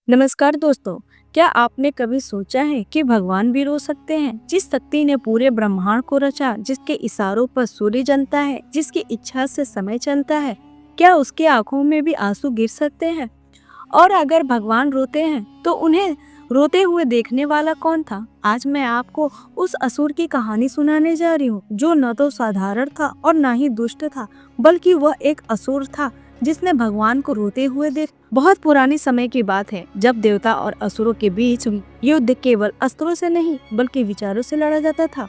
नमस्कार दोस्तों। क्या आपने कभी सोचा है कि भगवान भी रो सकते हैं? जिस शक्ति ने पूरे ब्रह्मांड को रचा, जिसके इशारों पर सूर्य जलता है, जिसकी इच्छा से समय चलता है, क्या उसकी आंखों में भी आंसू गिर सकते हैं? और अगर भगवान रोते हैं तो उन्हें रोते हुए देखने वाला कौन था? आज मैं आपको उस असुर की कहानी सुनाने जा रही हूँ, जो न तो साधारण था और न ही दुष्ट था, बल्कि वह एक असुर था जिसने भगवान को रोते हुए देख। बहुत पुरानी समय की बात है, जब देवता और असुरों के बीच युद्ध केवल अस्त्रों से नहीं बल्कि विचारों से लड़ा जाता था।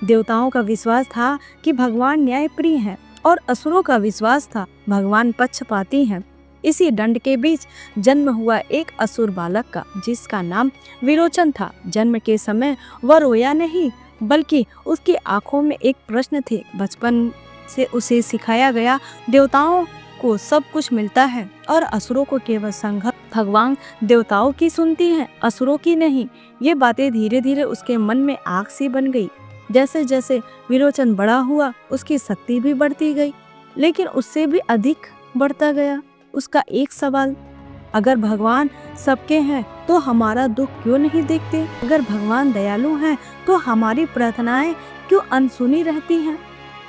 देवताओं का विश्वास था कि भगवान न्यायप्रिय हैं और असुरों का विश्वास था भगवान पक्षपाती हैं। इसी दंड के बीच जन्म हुआ एक असुर बालक का, जिसका नाम विरोचन था। जन्म के समय वह रोया नहीं, बल्कि उसकी आंखों में एक प्रश्न थे। बचपन से उसे सिखाया गया, देवताओं को सब कुछ मिलता है और असुरों को केवल संघर्ष। भगवान देवताओं की सुनती है, असुरों की नहीं। ये बातें धीरे धीरे उसके मन में आग सी बन गई। जैसे जैसे विरोचन बड़ा हुआ, उसकी शक्ति भी बढ़ती गई, लेकिन उससे भी अधिक बढ़ता गया उसका एक सवाल, अगर भगवान सबके हैं तो हमारा दुख क्यों नहीं देखते? अगर भगवान दयालु हैं तो हमारी प्रार्थनाएं क्यों अनसुनी रहती हैं?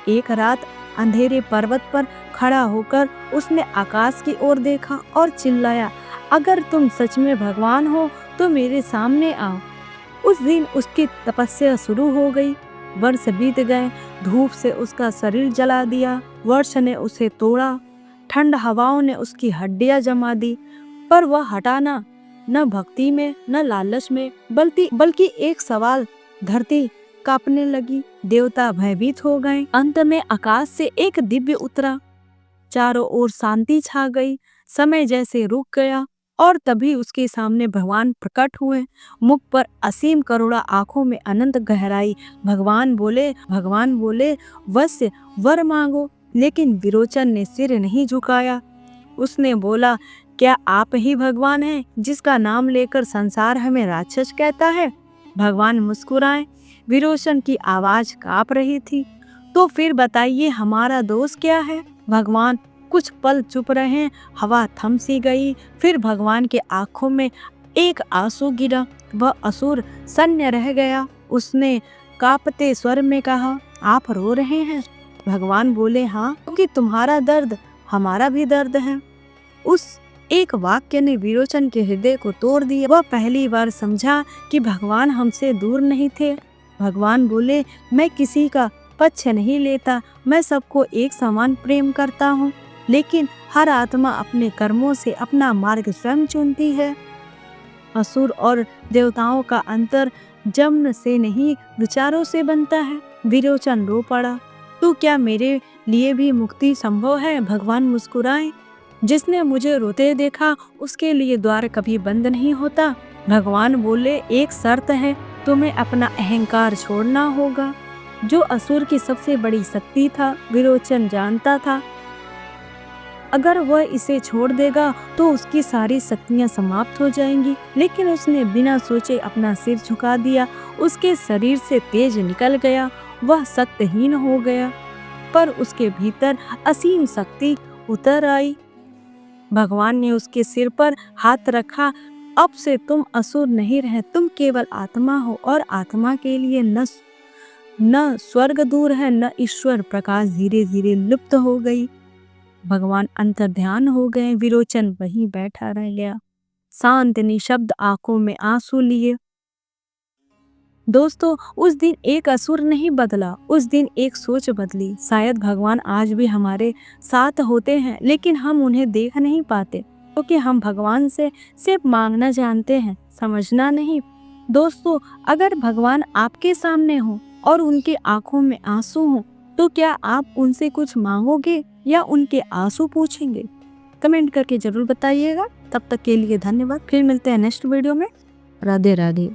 एक रात अंधेरे पर्वत पर खड़ा होकर उसने आकाश की ओर देखा और चिल्लाया, अगर तुम सच में भगवान हो तो मेरे सामने आओ। उस दिन उसकी तपस्या शुरू हो गई। वर्ष बीत गए, धूप से उसका शरीर जला दिया, वर्ष ने उसे तोड़ा, ठंड हवाओं ने उसकी हड्डियां जमा दी, पर वह हटा न भक्ति में न लालच में, बल्कि एक सवाल। धरती कांपने लगी, देवता भयभीत हो गए। अंत में आकाश से एक दिव्य उतरा, चारों ओर शांति छा गई, समय जैसे रुक गया। और तभी उसके सामने भगवान प्रकट हुए, मुख पर असीम करुणा, आंखों में अनंत गहराई। भगवान बोले वश्य वर मांगो। लेकिन विरोचन ने सिर नहीं झुकाया। उसने बोला, क्या आप ही भगवान हैं जिसका नाम लेकर संसार हमें राक्षस कहता है? भगवान मुस्कुराए। विरोचन की आवाज कांप रही थी। तो फिर बताइए, हमारा दोष क्या है? भगवान कुछ पल चुप रहे, हवा थम सी गई। फिर भगवान के आंखों में एक आंसू गिरा। वह असुर सन्य रह गया। उसने कांपते स्वर में कहा, आप रो रहे हैं? भगवान बोले, हाँ, क्योंकि तुम्हारा दर्द हमारा भी दर्द है। उस एक वाक्य ने विरोचन के हृदय को तोड़ दिया। वह पहली बार समझा कि भगवान हमसे दूर नहीं थे। भगवान बोले, मैं किसी का पक्ष नहीं लेता, मैं सबको एक समान प्रेम करता हूँ, लेकिन हर आत्मा अपने कर्मों से अपना मार्ग स्वयं चुनती है। असुर और देवताओं का अंतर जन्म से नहीं, विचारों से बनता है। विरोचन रो पड़ा, तो क्या मेरे लिए भी मुक्ति संभव है? भगवान मुस्कुराए, जिसने मुझे रोते देखा उसके लिए द्वार कभी बंद नहीं होता। भगवान बोले, एक शर्त है, तुम्हें अपना अहंकार छोड़ना होगा, जो असुर की सबसे बड़ी शक्ति था। विरोचन जानता था, अगर वह इसे छोड़ देगा तो उसकी सारी शक्तियां समाप्त हो जाएंगी, लेकिन उसने बिना सोचे अपना सिर झुका दिया। उसके शरीर से तेज निकल गया, वह शक्तिहीन हो गया, पर उसके भीतर असीम शक्ति उतर आई। भगवान ने उसके सिर पर हाथ रखा, अब से तुम असुर नहीं रहे, तुम केवल आत्मा हो, और आत्मा के लिए न स्वर्ग दूर है न ईश्वर। प्रकाश धीरे धीरे लुप्त हो गई। भगवान अंतर्ध्यान हो गए। विरोचन वहीं बैठा रह गया, शांत निशब्द, आंखों में आंसू लिए। दोस्तों, उस दिन एक असुर नहीं बदला, उस दिन एक सोच बदली। शायद भगवान आज भी हमारे साथ होते हैं, लेकिन हम उन्हें देख नहीं पाते, क्योंकि हम भगवान से सिर्फ मांगना जानते हैं, समझना नहीं। दोस्तों, अगर भगवान आपके सामने हो और उनकी आंखों में आंसू हो, तो क्या आप उनसे कुछ मांगोगे या उनके आंसू पूछेंगे? कमेंट करके जरूर बताइएगा। तब तक के लिए धन्यवाद। फिर मिलते हैं नेक्स्ट वीडियो में। राधे राधे।